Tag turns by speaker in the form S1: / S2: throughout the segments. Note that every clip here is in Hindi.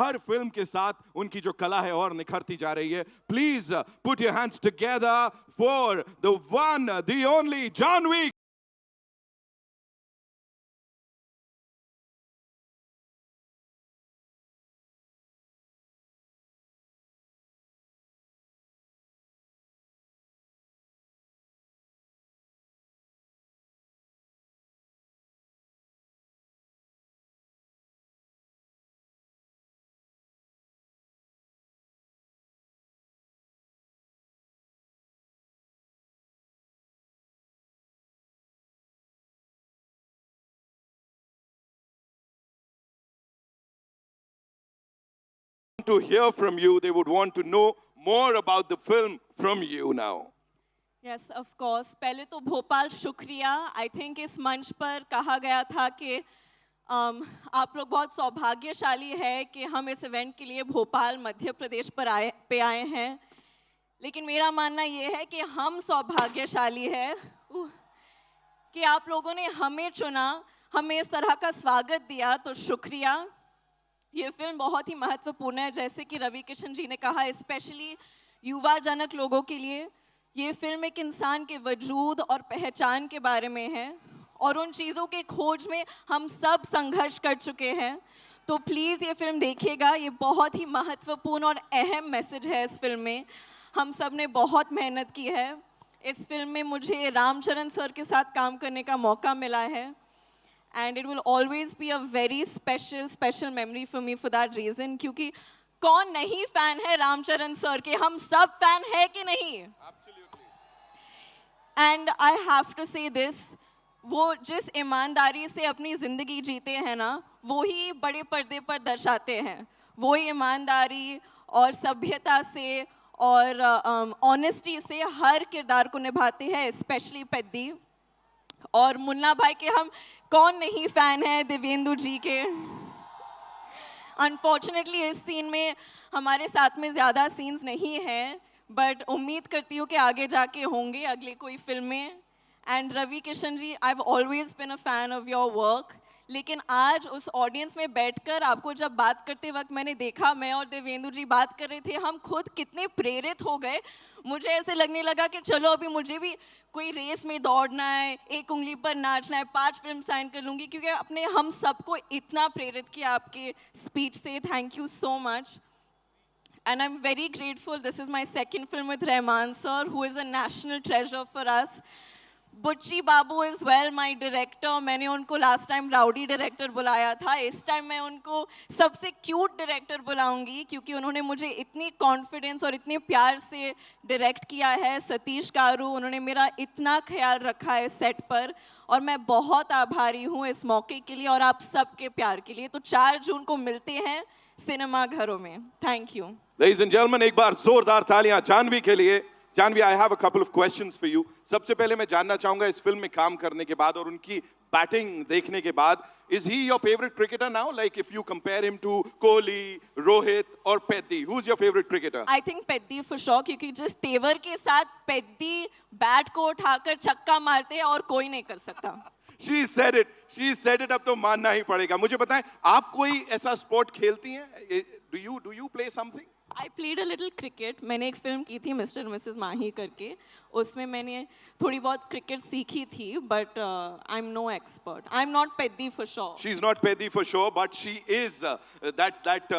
S1: हर फिल्म के साथ उनकी जो कला है और निखरती जा रही है. Please put your hands together for the one, the only Janhvi. To hear from you, they would want to know more about the film from you now.
S2: Yes, of course. पहले तो भोपाल शुक्रिया. I think इस मंच पर कहा गया था कि आप लोग बहुत सौभाग्यशाली है कि हम इस इवेंट के लिए भोपाल मध्य प्रदेश पर आए हैं. लेकिन मेरा मानना ये है कि हम सौभाग्यशाली है कि आप लोगों ने हमें चुना, हमें इस तरह का स्वागत दिया, तो शुक्रिया. ये फिल्म बहुत ही महत्वपूर्ण है, जैसे कि रवि किशन जी ने कहा, स्पेशली युवा जनक लोगों के लिए. ये फिल्म एक इंसान के वजूद और पहचान के बारे में है और उन चीज़ों के खोज में हम सब संघर्ष कर चुके हैं. तो प्लीज़ ये फिल्म देखिएगा. ये बहुत ही महत्वपूर्ण और अहम मैसेज है इस फिल्म में. हम सब ने बहुत मेहनत की है. इस फिल्म में मुझे रामचरण सर के साथ काम करने का मौका मिला है. And it will always be a very special memory for me for that reason. क्योंकि कौन नहीं फैन है रामचरण सर के? हम सब फैन है कि नहीं?
S1: Absolutely.
S2: And I have to say this, वो जिस ईमानदारी से अपनी ज़िंदगी जीते हैं ना, वो ही बड़े पर्दे पर दर्शाते हैं. वो ईमानदारी और सभ्यता से और ऑनेस्टी से हर किरदार को निभाते हैं, स्पेशली पेद्दी. और मुन्ना भाई के हम कौन नहीं फैन है देवेंदु जी के. अनफॉर्चुनेटली इस सीन में हमारे साथ में ज़्यादा सीन्स नहीं हैं, बट उम्मीद करती हूँ कि आगे जाके होंगे अगले कोई फिल्म में. And Ravi Kishan ji, I have always been a fan of your work. लेकिन आज उस ऑडियंस में बैठकर आपको जब बात करते वक्त मैंने देखा, मैं और देवेंदु जी बात कर रहे थे, हम खुद कितने प्रेरित हो गए. मुझे ऐसे लगने लगा कि चलो अभी मुझे भी कोई रेस में दौड़ना है, एक उंगली पर नाचना है, 5 फिल्म साइन कर लूँगी, क्योंकि आपने हम सबको इतना प्रेरित किया आपके स्पीच से. Thank you so much. And I'm very grateful. This is my second film with Rahman sir, who is a national treasure for us. बुच्ची बाबू इज़ वेल माई डायरेक्टर. मैंने उनको लास्ट टाइम राउडी डायरेक्टर बुलाया था. इस टाइम मैं उनको सबसे क्यूट डायरेक्टर बुलाऊंगी, क्योंकि उन्होंने मुझे इतनी कॉन्फिडेंस और इतने प्यार से डायरेक्ट किया है. सतीश गारू, उन्होंने मेरा इतना ख्याल रखा है सेट पर, और मैं बहुत आभारी हूँ इस मौके के लिए और आप सबके प्यार के लिए. तो 4 जून को मिलते हैं सिनेमा घरों में. Thank you.
S1: Ladies and gentlemen, एक बार जोरदार तालियां जानवी के लिए. Janvi, I have a couple of questions for you. सबसे पहले मैं जानना चाहूंगा, इस फिल्म में काम करने के बाद और उनकी बैटिंग देखने के बाद, is he your favorite cricketer now? Like if you compare him to Kohli, Rohit or Peddi, who's your favorite cricketer?
S2: I think Peddi for sure, क्योंकि जिस तेवर के साथ पेद्दी बैट को उठाकर छक्का मारते हैं और कोई नहीं कर सकता.
S1: She said it. She said it. अब तो मानना ही पड़ेगा. मुझे बताएं, आप कोई ऐसा स्पोर्ट खेलती हैं? Do you play something?
S2: I played a little cricket. मैंने एक फिल्म की थी मिस्टर मिसेस माही करके, उसमें मैंने थोड़ी बहुत क्रिकेट सीखी थी, but I'm no expert. I'm not Peddi for sure.
S1: She's not Peddi for sure, but she is that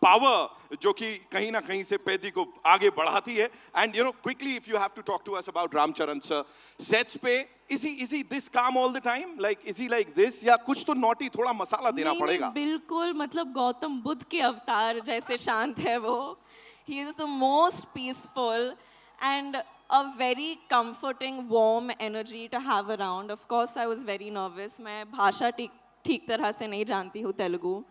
S1: power जो कि कहीं ना कहीं से Peddi को आगे बढ़ाती है. And you know, quickly, if you have to talk to us about Ramcharan sir, sets पे is he this calm all the time? Like is he like this, या कुछ तो naughty थोड़ा मसाला देना पड़ेगा?
S2: नहीं, बिल्कुल, मतलब गौतम बुद्ध के अवतार जैसे शांत है वो. He is the most peaceful and a very comforting, warm energy to have around. Of course, I was very nervous. मैं भाषा ठीक तरह से नहीं जानती हूँ तेलुगु.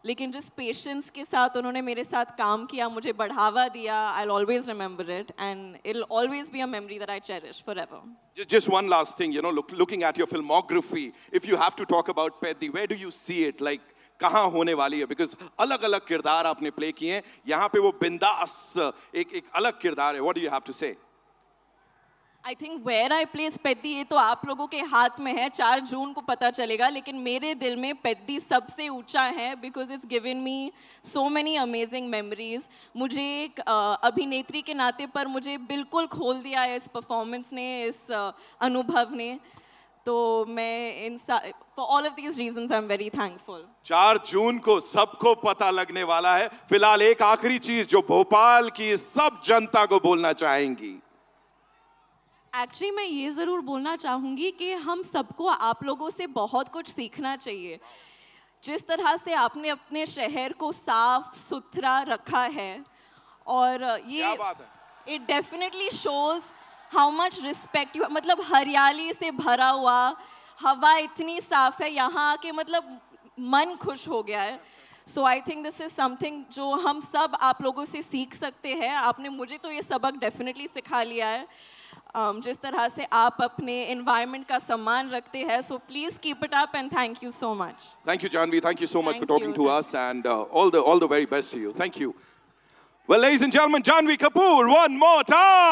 S2: लेकिन जिस पेशेंस के साथ उन्होंने मेरे साथ काम किया, मुझे बढ़ावा दिया, I'll always remember it, and it'll always be a memory that I cherish forever.
S1: Just one last thing, you know, looking at your filmography, if you have to talk about Peddi, where do you see it? Like कहाँ होने वाली है? Because अलग अलग किरदार आपने प्ले किए हैं. यहाँ पे वो बिंदास एक अलग किरदार है. What do you have to say?
S2: I think where I place Peddi ये तो आप लोगों के हाथ में है, 4 जून को पता चलेगा, लेकिन मेरे दिल में पेद्दी सबसे ऊंचा है because it's given me so many amazing memories. मुझे एक अभिनेत्री के नाते पर मुझे बिल्कुल खोल दिया है इस परफॉर्मेंस ने, इस अनुभव ने। तो मैं for all of these reasons I am very thankful.
S1: 4 जून को सबको पता लगने वाला है। फिलहाल एक आखिरी चीज जो भोपाल की सब जनता को बोलना चाहेंगी।
S2: एक्चुअली मैं ये ज़रूर बोलना चाहूँगी कि हम सबको आप लोगों से बहुत कुछ सीखना चाहिए। जिस तरह से आपने अपने शहर को साफ सुथरा रखा है, और ये
S1: क्या बात है।
S2: It definitely shows how much respect you, मतलब हरियाली से भरा हुआ, हवा इतनी साफ है यहाँ आके, मतलब मन खुश हो गया है। So I think this is something जो हम सब आप लोगों से सीख सकते हैं। आपने मुझे तो ये सबक डेफिनेटली सिखा लिया है, जिस तरह से आप अपने एनवायरनमेंट का सम्मान रखते हैं। So please keep it up and thank you so much.
S1: Thank you, Janvi. Thank you so much for
S2: Thank
S1: talking
S2: you.
S1: to us, and all the very best to you. Thank you. Well, ladies and gentlemen, Janvi Kapoor, one more time.